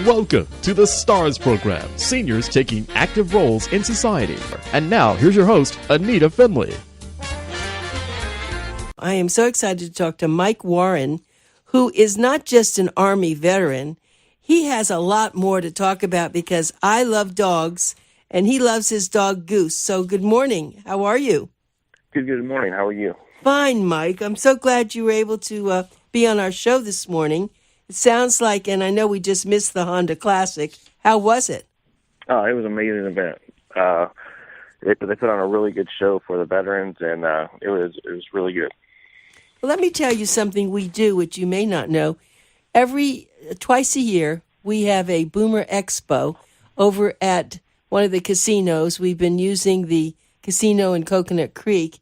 Welcome to the STARS program, seniors taking active roles in society. And now, here's your host, ANITA FINLEY. I am so excited to talk to Mike Warren, who is not just an Army veteran. He has a lot more to talk about because I love dogs, and he loves his dog, Goose. So good morning. How are you? Good morning. How are you? Fine, Mike. I'm so glad you were able to be on our show this morning. It sounds like, and I know we just missed the Honda Classic. How was it? Oh, it was an amazing event. They put on a really good show for the veterans, and it was really good. Well, let me tell you something we do, which you may not know. Twice a year, we have a Boomer Expo over at one of the casinos. We've been using the casino in Coconut Creek,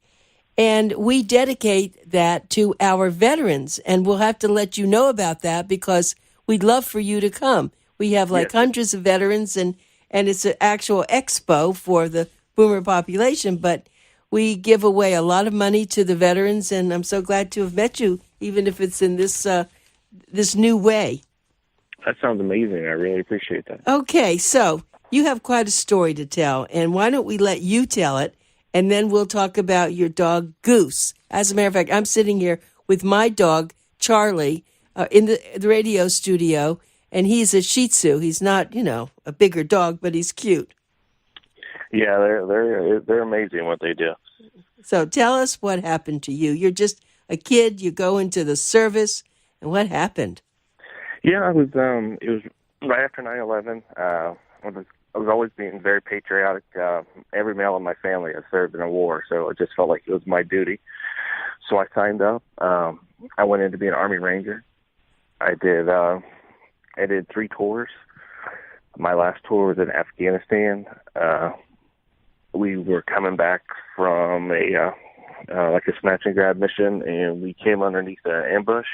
and we dedicate that to our veterans. And we'll have to let you know about that because we'd love for you to come. We have hundreds of veterans, and it's an actual expo for the Boomer population, but we give away a lot of money to the veterans, and I'm so glad to have met you, even if it's in this new way. That sounds amazing. I really appreciate that. Okay, so you have quite a story to tell, and why don't we let you tell it, and then we'll talk about your dog, Goose. As a matter of fact, I'm sitting here with my dog, Charlie, in the radio studio, and he's a Shih Tzu. He's not, a bigger dog, but he's cute. Yeah, they're amazing what they do. So tell us what happened to you. You're just a kid. You go into the service, and what happened? Yeah, it was right after 9/11. I was always being very patriotic. Every male in my family has served in a war, so it just felt like it was my duty. So I signed up. I went in to be an Army Ranger. I did 3 tours. My last tour was in Afghanistan. We were coming back from a snatch and grab mission, and we came underneath an ambush.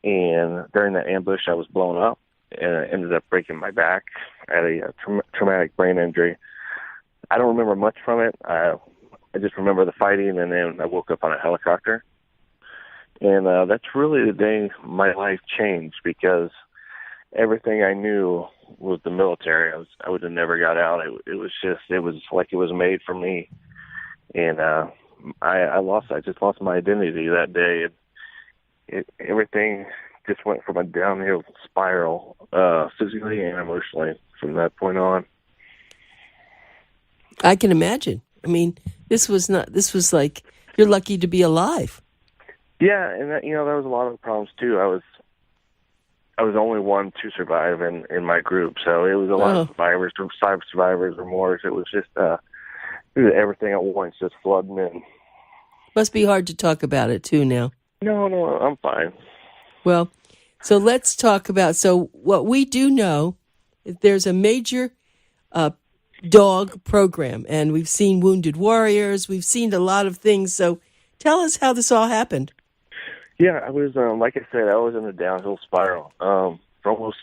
And during that ambush, I was blown up and ended up breaking my back. I had a traumatic brain injury. I don't remember much from it. I just remember the fighting, and then I woke up on a helicopter. And that's really the day my life changed, because everything I knew was the military. I would have never got out. It was like it was made for me. And I just lost my identity that day. Everything just went from a downhill spiral, physically and emotionally from that point on. I can imagine. I mean, this was like, you're lucky to be alive. Yeah, and that was a lot of the problems too. I was only one to survive in my group, so it was a lot of survivors, remorse. It was just everything at once just flooding in. Must be hard to talk about it too now. No, I'm fine. Well, so let's talk about, what we do know is there's a major dog program, and we've seen Wounded Warriors, we've seen a lot of things, so tell us how this all happened. Yeah, I was, like I said, I was in a downhill spiral. For almost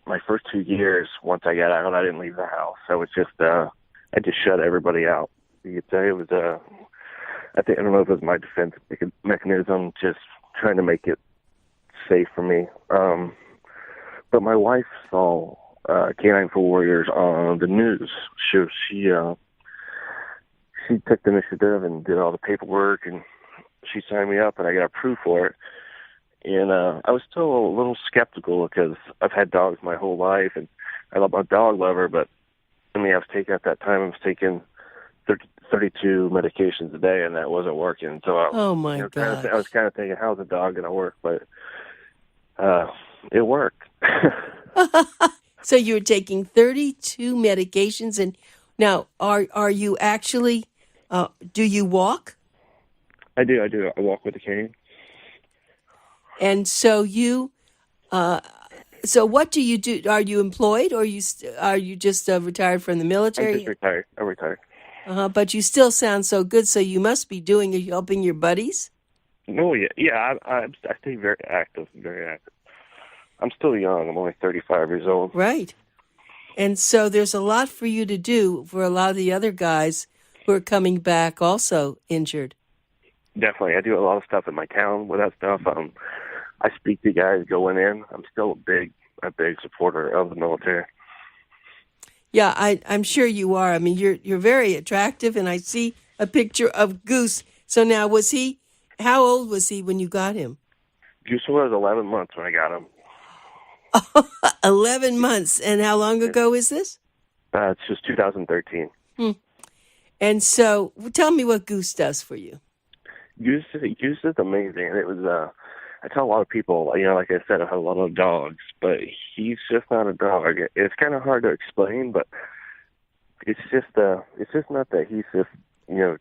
my first 2 years, once I got out, I didn't leave the house. I was just, I just shut everybody out. You could say it was, I don't know if it was my defense mechanism, just trying to make it safe for me. But my wife saw K9s For Warriors on the news. She took the initiative and did all the paperwork, and she signed me up, and I got approved for it. And I was still a little skeptical because I've had dogs my whole life, and I'm a dog lover. But at that time I was taking 32 medications a day, and that wasn't working. So I was kind of thinking, how's a dog going to work? But it worked. So you were taking 32 medications, and now are you actually? Do you walk? I do. I walk with a cane. And so so what do you do? Are you employed, or are you just retired from the military? I'm just retired. I'm retired. But you still sound so good, so you must be helping your buddies? No, yeah. I stay very active, very active. I'm still young. I'm only 35 years old. Right. And so there's a lot for you to do for a lot of the other guys who are coming back also injured. Definitely. I do a lot of stuff in my town with that stuff. I speak to guys going in. I'm still a big a big supporter of the military. Yeah, I'm sure you are. I mean, you're very attractive, and I see a picture of Goose. So now, how old was he when you got him? Goose was 11 months when I got him. 11 months. And how long ago is this? It's just 2013. And so tell me what Goose does for you. Goose is amazing. And it was, I tell a lot of people, like I said, I have a lot of dogs, but he's just not a dog. It's kind of hard to explain, but it's just not that he's just,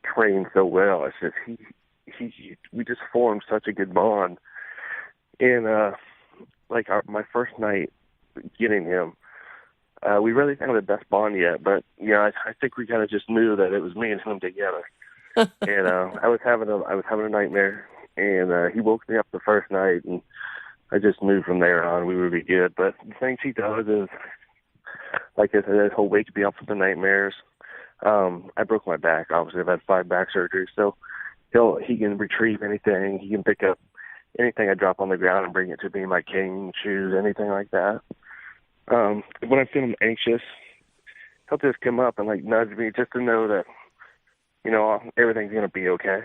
trained so well. It's just we just formed such a good bond. And, my first night getting him, we really didn't have the best bond yet, but, I think we kind of just knew that it was me and him together. And I was having a nightmare, and he woke me up the first night, and I just knew from there on we would be good. But the things he does is, like I said, he'll wake me up from the nightmares. I broke my back. Obviously, I've had 5 back surgeries, so he can retrieve anything. He can pick up anything I drop on the ground and bring it to me, my cane, shoes, anything like that. When I feel anxious, he'll just come up and nudge me just to know that, everything's going to be okay.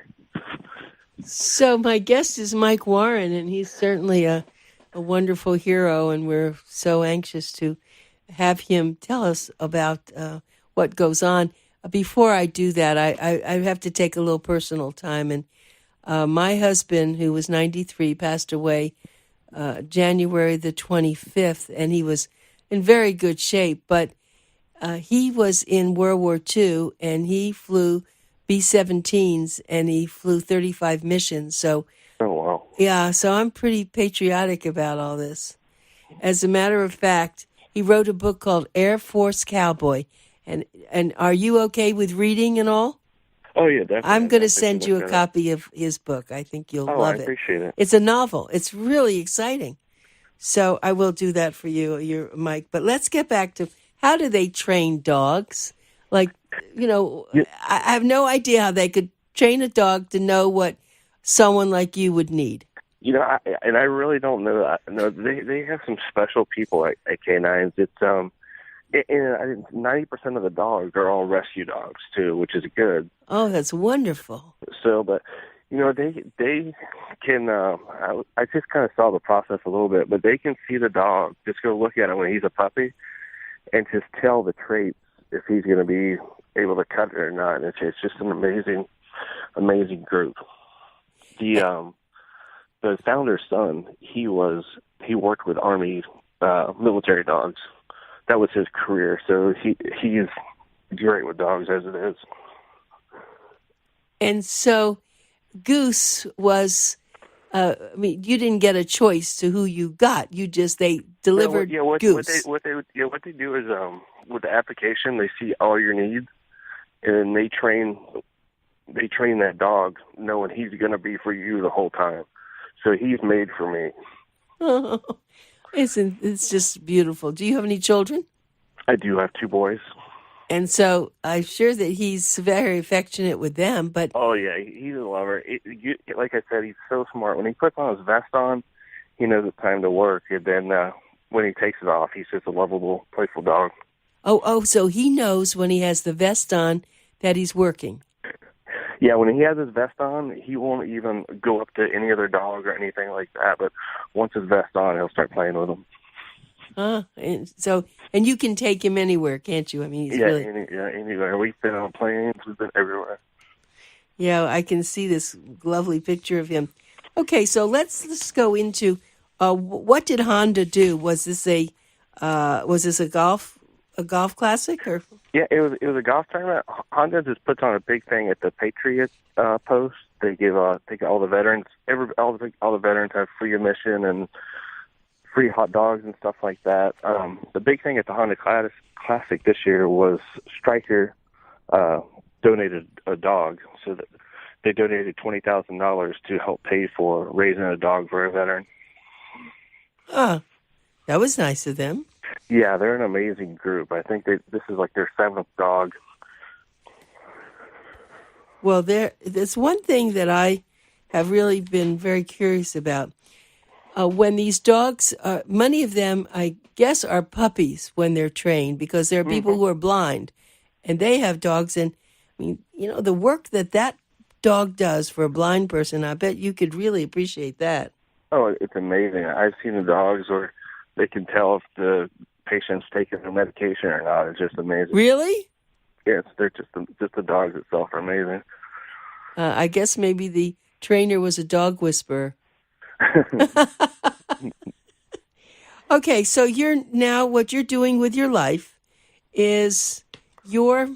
So my guest is Mike Warren, and he's certainly a wonderful hero, and we're so anxious to have him tell us about what goes on. Before I do that, I have to take a little personal time. And my husband, who was 93, passed away January the 25th, and he was in very good shape. But he was in World War II, and he flew B-17s, and he flew 35 missions. So, oh, wow. Yeah, so I'm pretty patriotic about all this. As a matter of fact, he wrote a book called Air Force Cowboy. And are you okay with reading and all? Oh, yeah, definitely. I'm going to send you a copy of his book. I think you'll love it. I appreciate it. It's a novel. It's really exciting. So I will do that for you, Mike. But let's get back to how do they train dogs? I have no idea how they could train a dog to know what someone like you would need. I really don't know. No, they have some special people at K9s. It's and 90% of the dogs are all rescue dogs too, which is good. Oh, that's wonderful. So, but they can. I just kind of saw the process a little bit, but they can see the dog. Just go look at him when he's a puppy, and just tell the traits if he's going to be able to cut it or not. And it's just an amazing group. The founder's son, he worked with Army military dogs. That was his career. So he's great with dogs as it is. And so Goose was, you didn't get a choice to who you got. They delivered Goose. What they do is, with the application, they see all your needs, and they train that dog knowing he's going to be for you the whole time. So he's made for me. Oh, it's just beautiful. Do you have any children? I do have 2 boys. And so I'm sure that he's very affectionate with them. But oh yeah, he's a lover. Like I said, he's so smart. When he puts on his vest on, he knows it's time to work. And then when he takes it off, he's just a lovable, playful dog. Oh, so he knows when he has the vest on that he's working. Yeah, when he has his vest on, he won't even go up to any other dog or anything like that. But once his vest on, he'll start playing with them. And you can take him anywhere, can't you? I mean, he's anywhere. We've been on planes. We've been everywhere. Yeah, I can see this lovely picture of him. Okay, so let's go into what did Honda do? Was this a golf classic or? Yeah, it was a golf tournament. Honda just puts on a big thing at the Patriot post. They give all the veterans all the veterans have free admission and free hot dogs and stuff like that. The big thing at the Honda Classic this year was Stryker donated a dog, so that they donated $20,000 to help pay for raising a dog for a veteran. That was nice of them. Yeah, they're an amazing group. I think this is like their 7th dog. Well, there's one thing that I have really been very curious about. when these dogs, many of them, I guess, are puppies when they're trained, because there are people who are blind and they have dogs. And I mean, the work that dog does for a blind person, I bet you could really appreciate that. Oh, it's amazing. I've seen the dogs where they can tell if the patient's taking their medication or not. It's just amazing. Really? Yes, they're just the dogs itself are amazing. I guess maybe the trainer was a dog whisperer. Okay, so what you're doing with your life is you're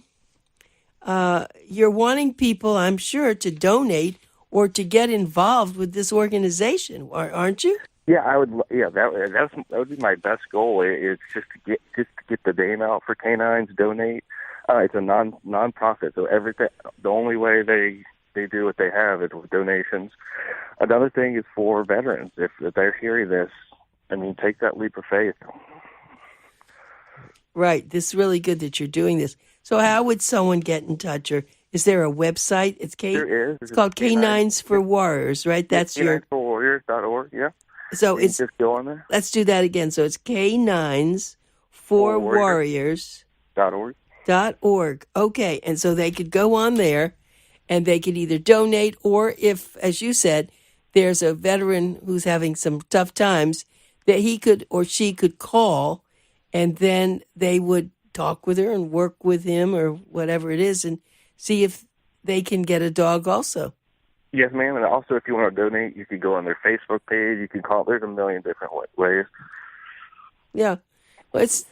wanting people, I'm sure, to donate or to get involved with this organization, aren't you? Yeah, I would. Yeah, that would be my best goal. Is just to get the name out for K9s. Donate. It's a non-profit, so everything. The only way they do what they have is with donations. Another thing is for veterans. If they're hearing this, I mean, take that leap of faith. Right. This is really good that you're doing this. So how would someone get in touch? Or is there a website? There is. It's called K9s For Warriors, right? That's your... K9sforwarriors.org, yeah. So you just go on there. Let's do that again. So it's K9s For Warriors. .org. Okay. And so they could go on there and they could either donate, or if, as you said, there's a veteran who's having some tough times, that he could or she could call, and then they would talk with her and work with him or whatever it is and see if they can get a dog also. Yes, ma'am. And also, if you want to donate, you could go on their Facebook page. You can call. There's a million different ways. Yeah. Well, isn't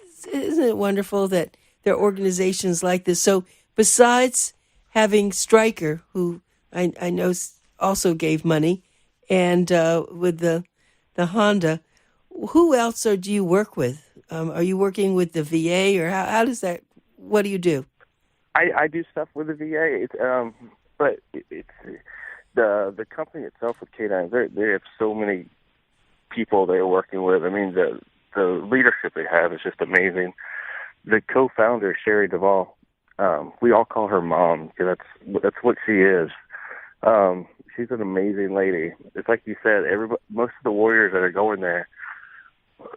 it wonderful that there are organizations like this? So besides having Stryker, who I know also gave money, and with the Honda, who else do you work with? Are you working with the VA, or how does that? What do you do? I do stuff with the VA. But it's the company itself with K9. They have so many people they're working with. I mean, the leadership they have is just amazing. The co-founder, Sherry Duvall, we all call her Mom because that's what she is. She's an amazing lady. It's like you said. Most of the warriors that are going there,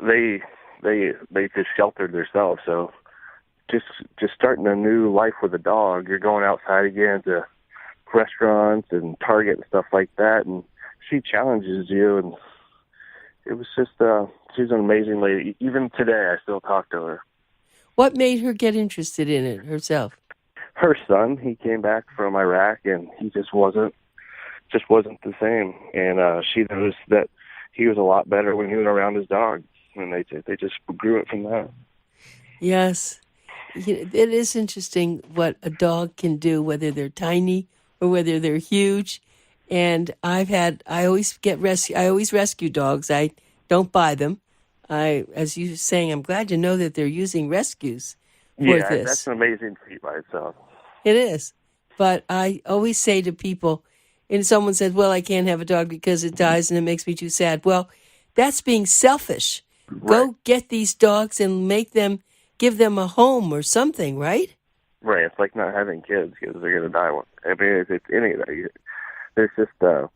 they just sheltered themselves. So just starting a new life with a dog, you're going outside again to restaurants and Target and stuff like that, and she challenges you. And it was just she's an amazing lady. Even today, I still talk to her. What made her get interested in it herself? Her son, he came back from Iraq, and he just wasn't the same. And she noticed that he was a lot better when he was around his dog, and they just grew it from that. Yes, it is interesting what a dog can do, whether they're tiny or whether they're huge. And I always rescue dogs. I don't buy them. As you were saying, I'm glad to know that they're using rescues for this. Yeah, that's an amazing feat by itself. It is. But I always say to people, and someone said, well, I can't have a dog because it dies and it makes me too sad. Well, that's being selfish. Right. Go get these dogs and give them a home or something, right? Right. It's like not having kids because they're going to die. I mean, it's any of that. There's just, I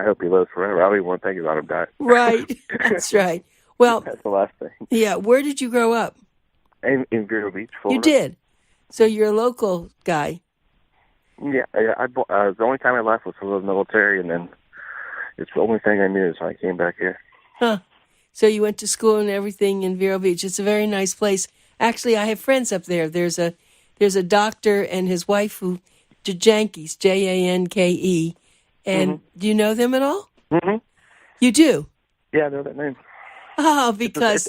hope he lives forever. I don't even want to think about him dying. Right. That's right. Well, that's the last thing. Yeah. Where did you grow up? In Vero Beach, Florida. You did? So you're a local guy. Yeah. The only time I left was for the military, and then it's the only thing I knew, so I came back here. Huh. So you went to school and everything in Vero Beach. It's a very nice place. Actually, I have friends up there. There's a doctor and his wife who, Janke, Janke. And do you know them at all? Mm-hmm. You do? Yeah, I know that name. Oh, because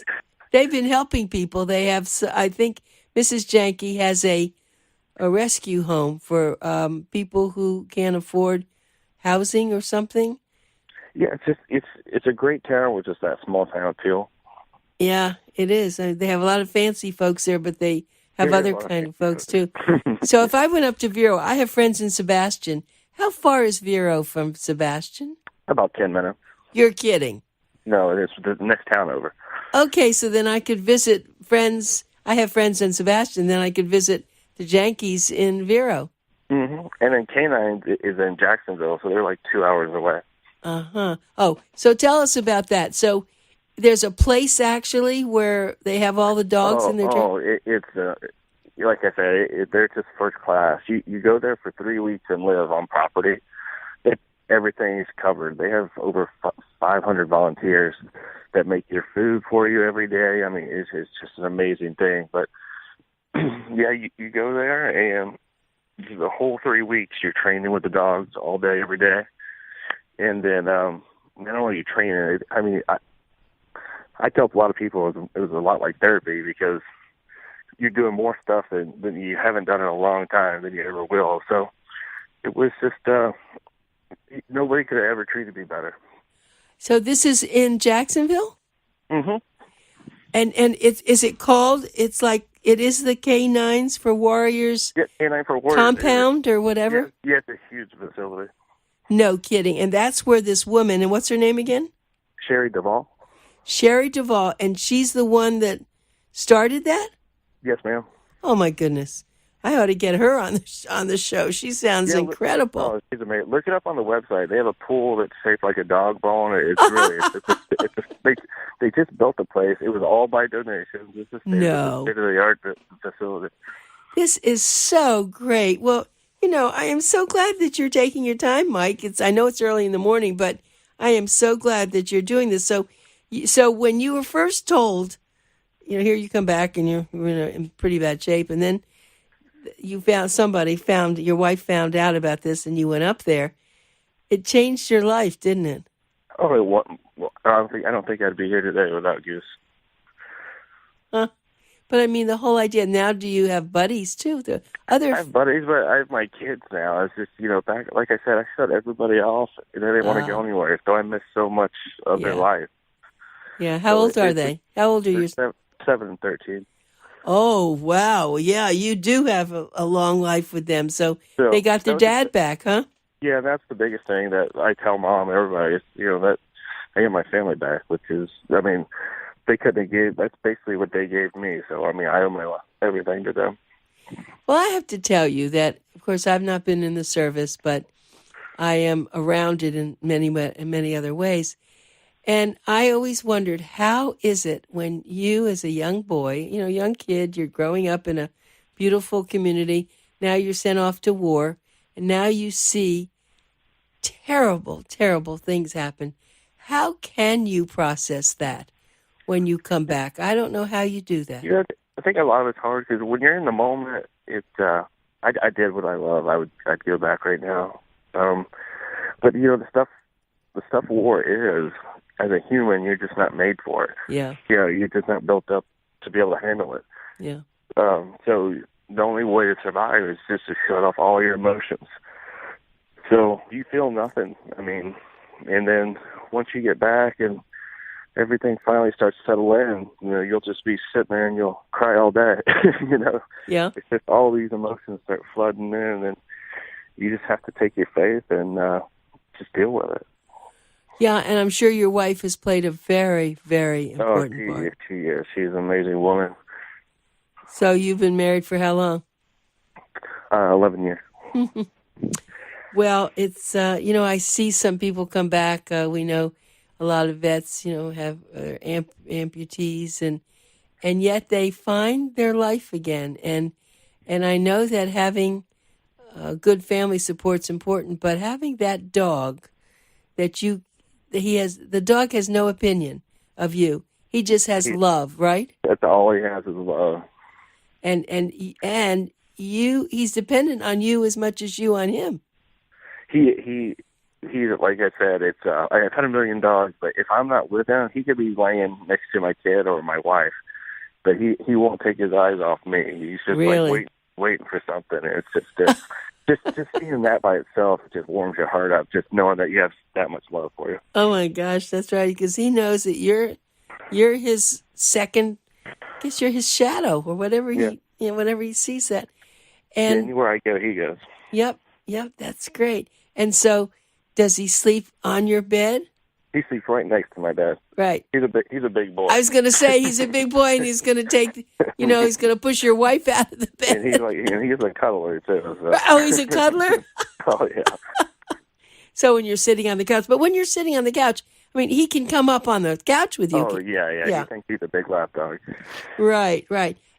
they've been helping people. They have, I think Mrs. Janke has a rescue home for people who can't afford housing or something. Yeah, it's a great town with just that small town feel. Yeah, it is. They have a lot of fancy folks there, but they have other kind of folks too. So if I went up to Vero, I have friends in Sebastian. How far is Vero from Sebastian? About 10 minutes. You're kidding. No, it's the next town over. Okay, so then I could visit friends. I have friends in Sebastian. Then I could visit the Jankes in Vero. Mm-hmm. And then K9 is in Jacksonville, so they're like 2 hours away. Uh-huh. Oh, so tell us about that. So there's a place actually where they have all the dogs in their It's like I said, they're just first class. You go there for 3 weeks and live on property. Everything's covered. They have over 500 volunteers that make your food for you every day. I mean, it's just an amazing thing. But yeah, you go there and the whole 3 weeks you're training with the dogs all day, every day. And then not only you training, I mean, I tell a lot of people it was a lot like therapy because you're doing more stuff than you haven't done in a long time than you ever will. So it was just nobody could have ever treated me better. So this is in Jacksonville? Mm-hmm. And is it called? It's like it is the K9s For Warriors. Yeah, K9s For Warriors compound or whatever. Yeah, it's a huge facility. No kidding. And that's where this woman, and what's her name again? Sherry Duvall. Sherry Duvall, and she's the one that started that? Yes, ma'am. Oh my goodness. I ought to get her on the show. She sounds incredible. Oh, she's amazing. Look it up on the website. They have a pool that's shaped like a dog bone. It's really, they just built the place. It was all by donations. It's a state-of-the-art facility. This is so great. Well, I am so glad that you're taking your time, Mike. I know it's early in the morning, but I am so glad that you're doing this. So when you were first told, here you come back and you're in pretty bad shape, and then your wife found out about this, and you went up there. It changed your life, didn't it? Oh, well, I don't think I'd be here today without Goose. Huh? But I mean, the whole idea. Now, do you have buddies too? I have buddies, but I have my kids now. It's just back, like I said, I shut everybody off, and they didn't want to go anywhere. So I miss so much of their life. Yeah. How old are they? How old are you? 7 and 13. Oh, wow. Yeah, you do have a long life with them. So they got their dad back, huh? Yeah, that's the biggest thing that I tell Mom and everybody is, that I get my family back, which is, I mean, they couldn't have that's basically what they gave me. So, I mean, I owe everything to them. Well, I have to tell you that, of course, I've not been in the service, but I am around it in many other ways. And I always wondered, how is it when you, as a young boy, young kid, you're growing up in a beautiful community, now you're sent off to war, and now you see terrible, terrible things happen. How can you process that when you come back? I don't know how you do that. I think a lot of it's hard because when you're in the moment, I did what I love. I'd go back right now. But the stuff war is, as a human, you're just not made for it. Yeah. You're just not built up to be able to handle it. Yeah. So the only way to survive is just to shut off all your emotions. So you feel nothing. I mean, and then once you get back and everything finally starts to settle in, you'll just be sitting there and you'll cry all day. Yeah. It's just all these emotions start flooding in, and you just have to take your faith and just deal with it. Yeah, and I'm sure your wife has played a very, very important part. She is. She's an amazing woman. So you've been married for how long? 11 years. Well, it's, I see some people come back. We know a lot of vets, have amputees, and yet they find their life again. And I know that having good family support's important, but having that dog the dog has no opinion of you. He just has love, right? That's all he has is love. And he's dependent on you as much as you on him. He like I said, it's I have 100 million dogs, but if I'm not with him, he could be laying next to my kid or my wife, but he won't take his eyes off me. He's just really? waiting for something. And it's just just seeing that by itself just warms your heart up. Just knowing that you have that much love for you. Oh my gosh, that's right. Because he knows that you're his second. I guess you're his shadow or whatever whenever he sees that. And anywhere I go, he goes. Yep, that's great. And so, does he sleep on your bed? He sleeps right next to my bed. Right. He's a big boy. I was going to say he's a big boy, and he's going to take, he's going to push your wife out of the bed. And he's a cuddler too. So. Oh, he's a cuddler. Oh yeah. So when you're sitting on the couch, but when you're sitting on the couch, I mean, he can come up on the couch with you. Oh, yeah. You think he's a big lap dog. Right.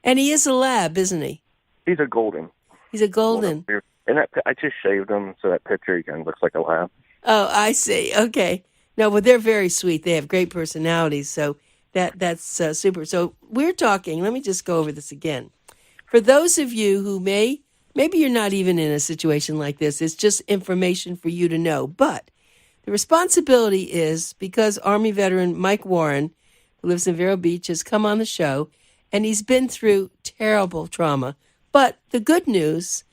And he is a lab, isn't he? He's a golden. He's a golden. And I just shaved him, so that picture he kind of looks like a lab. Oh, I see. Okay. No, but they're very sweet. They have great personalities, so that's super. So we're talking, let me just go over this again. For those of you who maybe you're not even in a situation like this, it's just information for you to know. But the responsibility is because Army veteran Mike Warren, who lives in Vero Beach, has come on the show, and he's been through terrible trauma. But the good news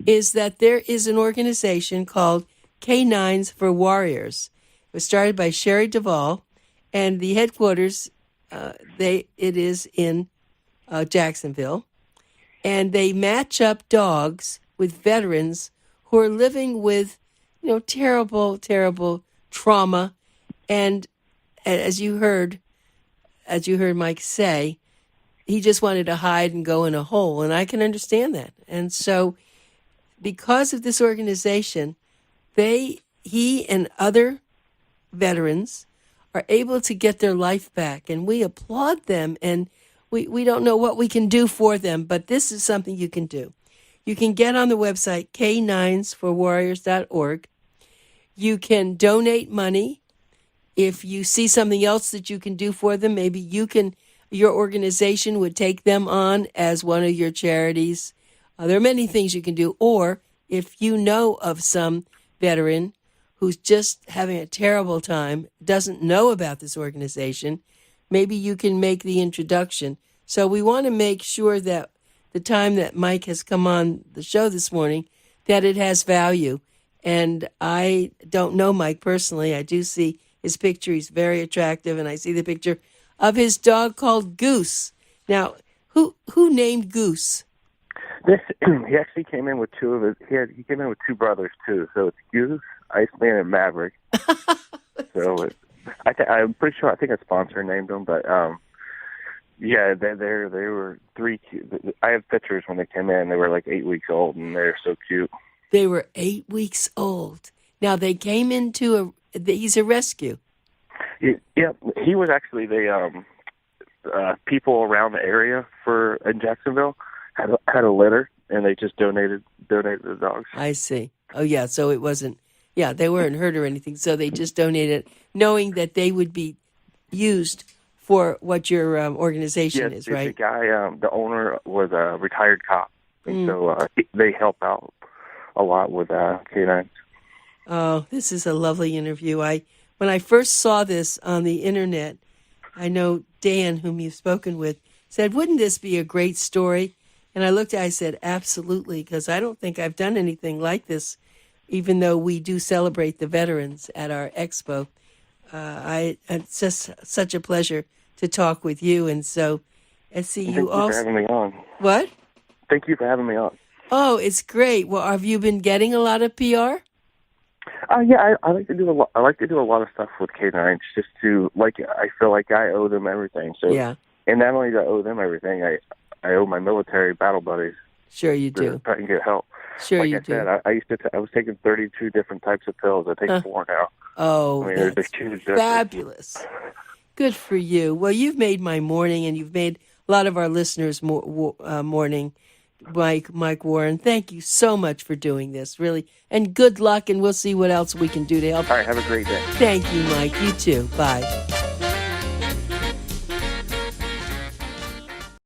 is that there is an organization called K9s For Warriors. It was started by Sherry Duvall, and the headquarters, it is in Jacksonville. And they match up dogs with veterans who are living with, terrible, terrible trauma. And as you heard Mike say, he just wanted to hide and go in a hole. And I can understand that. And so because of this organization, he and other veterans are able to get their life back. And we applaud them. And we don't know what we can do for them, but this is something you can do. You can get on the website, K9sforwarriors.org. You can donate money. If you see something else that you can do for them, maybe your organization would take them on as one of your charities. There are many things you can do. Or if you know of some veteran who's just having a terrible time, doesn't know about this organization, maybe you can make the introduction. So we want to make sure that the time that Mike has come on the show this morning, that it has value. And I don't know Mike personally. I do see his picture. He's very attractive. And I see the picture of his dog called Goose. Now, who named Goose? He actually came in with two of his. He came in with two brothers too. So it's Goose, Iceman, and Maverick. So I'm pretty sure. I think a sponsor named them, but yeah, they were three. I have pictures when they came in. They were like 8 weeks old, and they're so cute. They were 8 weeks old. Now they came into he's a rescue. Yeah, he was actually people around the area in Jacksonville had a litter, and they just donated the dogs. I see. Oh yeah, so it wasn't. Yeah, they weren't hurt or anything, so they just donated, knowing that they would be used for what your organization is, right? The guy, the owner, was a retired cop, and so they help out a lot with K9s. Oh, this is a lovely interview. When I first saw this on the internet, I know Dan, whom you've spoken with, said, "Wouldn't this be a great story?" And I looked at it, I said, "Absolutely," because I don't think I've done anything like this, even though we do celebrate the veterans at our expo. It's just such a pleasure to talk with you. And so, let's see, Thank you for having me on. What? Thank you for having me on. Oh, it's great. Well, have you been getting a lot of PR? Yeah, I like to do a lot. I like to do a lot of stuff with K9s, just to I feel like I owe them everything. So yeah, and not only do I owe them everything, I owe my military battle buddies. Sure, you do. Try and get help. Sure, you do. I was taking 32 different types of pills. I take 4 now. Oh, that's fabulous. Good for you. Well, you've made my morning, and you've made a lot of our listeners' morning. Mike Warren, thank you so much for doing this, really. And good luck, and we'll see what else we can do to help. All right, have a great day. Thank you, Mike. You too. Bye.